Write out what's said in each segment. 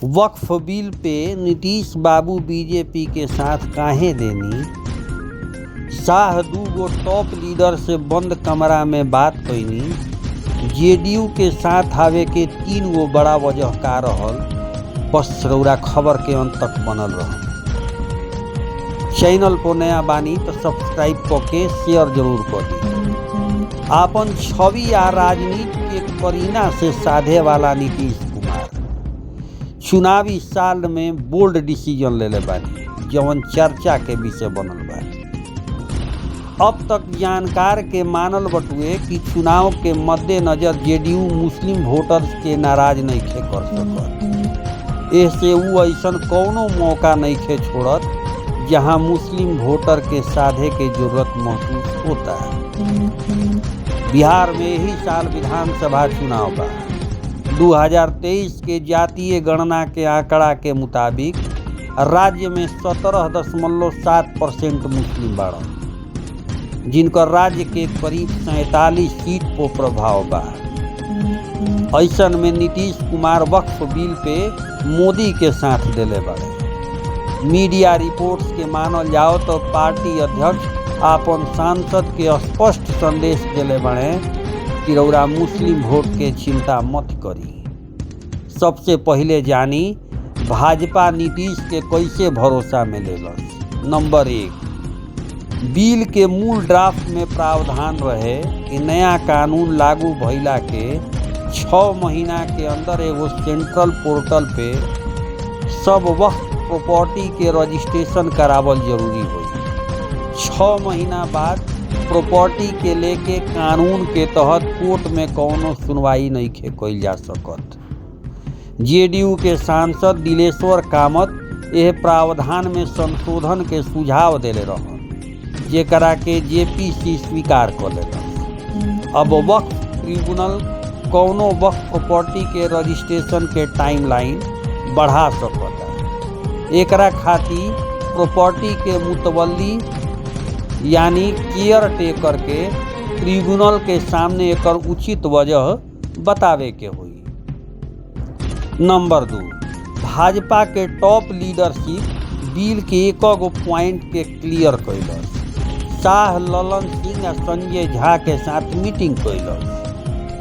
वक्फ bill pay Nitish बाबू BJP के साथ काहे देनी। शाह दूगो टॉप लीडर से बंद कमरा में बात कैनी। जेडीयू के साथ आवे के 3 गो बड़ा वजह का रहल। बस रउरा खबर के अंत तक बनल रह। चैनल पर नया बानी तो सब्सक्राइब करके शेयर जरूर कर दी। आपन छवि आ राजनीति के करीना से साधे वाला नीतीश कुमार चुनावी साल में बोल्ड डिसीजन लेले बानी, जवन चर्चा के विषय बनल बा। अब तक जानकार के मानल बटुए कि चुनाव के मद्देनजर जेडीयू मुस्लिम वोटर्स के नाराज नइखे कर सकत। ऐसे उ ऐसन कौनो मौका नइखे छोड़त जहां मुस्लिम वोटर के साधे के जरूरत महसूस होता है। बिहार में ही साल विधानसभा चुनाव बा। 2023 के जातीय गणना के आंकड़ा के मुताबिक राज्य में 17.7% मुस्लिम बाड़न, जिनकर राज्य के करीब 47 सीट पर प्रभाव बा। ऐसन में नीतीश कुमार वक्फ बिल पे मोदी के साथ देले बाड़े। मीडिया रिपोर्ट्स के मानल जाओ तो पार्टी अध्यक्ष आपन सांसद के स्पष्ट संदेश देले बाड़े कि रउरा मुस्लिम वोट के चिंता मत करी। सबसे पहले जानी भाजपा नीतीश के कैसे भरोसा में लेलस। नंबर 1, बिल के मूल ड्राफ्ट में प्रावधान रहे कि नया कानून लागू भइला के 6 महीना के अंदर एगो सेंट्रल पोर्टल पे सब वक्फ प्रॉपर्टी के रजिस्ट्रेशन करावल जरूरी होई। 6 महीना बाद प्रॉपर्टी के लेके कानून के तहत कोर्ट में कौनो सुनवाई नइखे कइल जा सकत। जेडीयू के सांसद दिलेश्वर कामत यह प्रावधान में संशोधन के सुझाव देले रहन, जेकरा के जेपीसी स्वीकार कर लेलक। अब वक्फ ट्रिब्यूनल कौनो वक्फ प्रॉपर्टी के रजिस्ट्रेशन के टाइमलाइन बढ़ा सकता। एकरा खातिर प्रॉपर्टी के मुतवल्ली यानी केयर टेकर के ट्रिब्यूनल के सामने एकर उचित वजह बतावे के होई। नंबर 2, भाजपा के टॉप लीडरशिप बिल के एक गो पॉइंट के क्लियर कैलस। शाह ललन सिंह और संजय झा के साथ मीटिंग कैलस।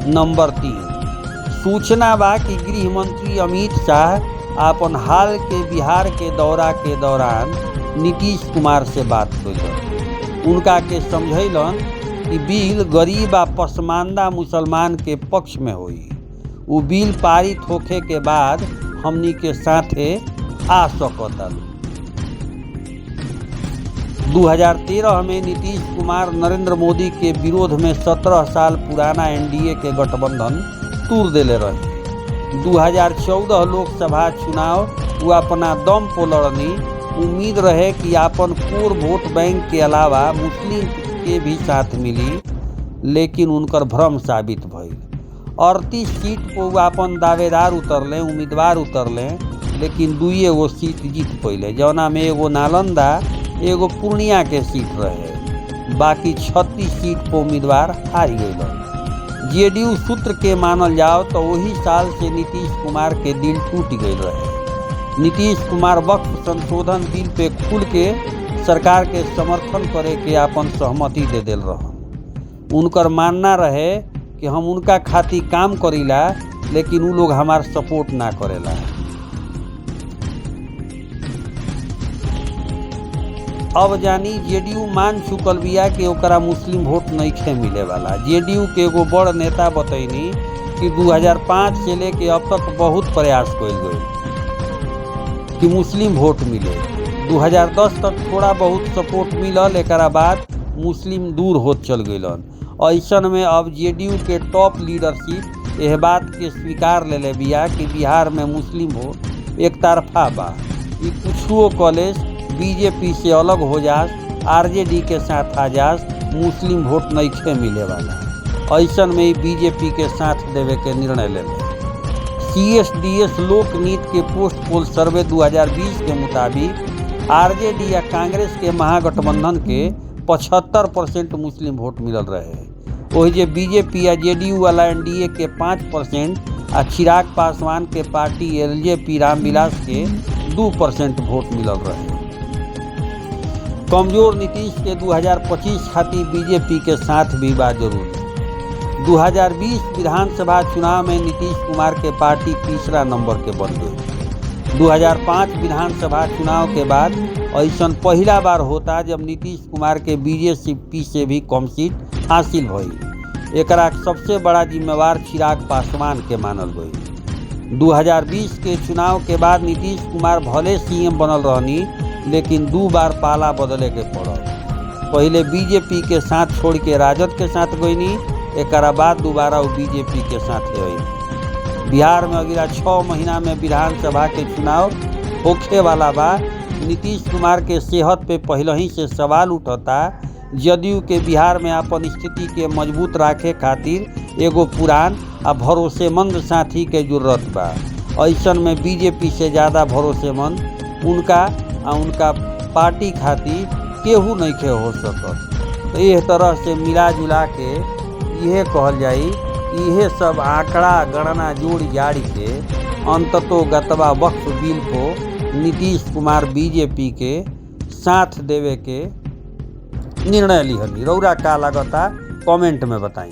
नंबर 3, सूचना बा कि गृह मंत्री अमित शाह अपन हाल के बिहार के दौरा के दौरान नीतीश कुमार से बात कैलन। उनका के समझैलन कि बिल गरीब आ पसमानदा मुसलमान के पक्ष में होई। उ बिल पारित होखे के बाद हमनी के साथे आ सकता। 2013 में नीतीश कुमार नरेंद्र मोदी के विरोध में 17 साल पुराना एनडीए के गठबंधन तोड़ देले रहे। 2014 लोकसभा चुनाव वो अपना दम पर लड़नी। उम्मीद रहे कि अपन कोर वोट बैंक के अलावा मुस्लिम के भी साथ मिली, लेकिन उनकर भ्रम साबित भइल। 38 सीट पर वो अपन दावेदार उतरले, उम्मीदवार उतरले, लेकिन 2 गो सीट जीत पइले, जौना में एगो नालंदा एगो पूर्णिया के सीट रहे। बाकी 36 सीट पर उम्मीदवार हार गए। जेडीयू सूत्र के मानल जाओ तो वही साल से नीतीश कुमार के दिल टूट गए रहे। नीतीश कुमार वक्फ संशोधन बिल पे खुल के सरकार के समर्थन करे के अपन सहमति दे दिल रहन। उनकर मानना रहे कि हम उनका खातिर काम करीला, लेकिन उ लोग हमार सपोर्ट ना करेला। अब जानी जेडीयू मान चुकल बिया कि ओकरा मुस्लिम वोट नइखे मिले वाला। जेडीयू के एगो बड़ नेता बतैनी कि 2005 से लेके अब तक बहुत प्रयास कइल गइल कि मुस्लिम वोट मिले। 2010 तक थोड़ा बहुत सपोर्ट मिलल, एकरा बाद मुस्लिम दूर होत चल गइलन। ऐसन में अब जेडीयू के टॉप लीडरशिप यह बात के स्वीकार लेले बिया कि बिहार में मुस्लिम वोट एक तरफा बा। ई कुछुओ कॉलेज बीजेपी से अलग हो जास, आरजेडी के साथ आ जास, मुस्लिम वोट नइखे मिले वाला। ऐसन में बीजेपी के साथ देवे के निर्णय लेले। सीएसडीएस लोकनीति के पोस्ट पोल सर्वे 2020 के मुताबिक आरजेडी या कांग्रेस के महागठबंधन के 75% मुस्लिम वोट मिलल रहे। वही जे बीजेपी या जेडीयू वाला एनडीए के 5% आ चिराग पासवान के पार्टी एलजेपी रामविलास के 2% वोट मिलल रहे। कमजोर नीतीश के 2025 खातिर बीजेपी के साथ भी बा जरूरी। 2020 विधानसभा चुनाव में नीतीश कुमार के पार्टी तीसरा नंबर के बन गई। 2005 विधानसभा चुनाव के बाद ऐसा पहला बार होता जब नीतीश कुमार के बीजेपी से भी कम सीट हासिल हुई। एकरा सबसे बड़ा जिम्मेवार चिराग पासवान के मानल गई। 2020 के चुनाव के बाद नीतीश कुमार भले सीएम बनल रहनी, लेकिन 2 बार पाला बदले के पड़ल। पहले बीजेपी के साथ छोड़ के राजद के साथ गईनी, एकरा बाद दोबारा वो बीजेपी के साथ गई। बिहार में अगला 6 महीना में विधानसभा के चुनाव होखे वाला बा। नीतीश कुमार के सेहत पे पहले ही से सवाल उठता। जदयू के बिहार में अपन स्थिति के मजबूत रखे खातिर एगो पुरान आ भरोसेमंद साथी के जरूरत बा। ऐसन में बीजेपी से ज़्यादा भरोसेमंद उनका पार्टी खातिर केहू नहीं खे हो सकत। तो यह तरह से मिला जुला के यह कहल जाई, यह सब आंकड़ा गणना जोड़ जाड़ के अंततो गतवा वक्फ बिल को नीतीश कुमार बीजेपी के साथ देवे के निर्णय लिहली। रौरा का लगता कमेंट में बताई।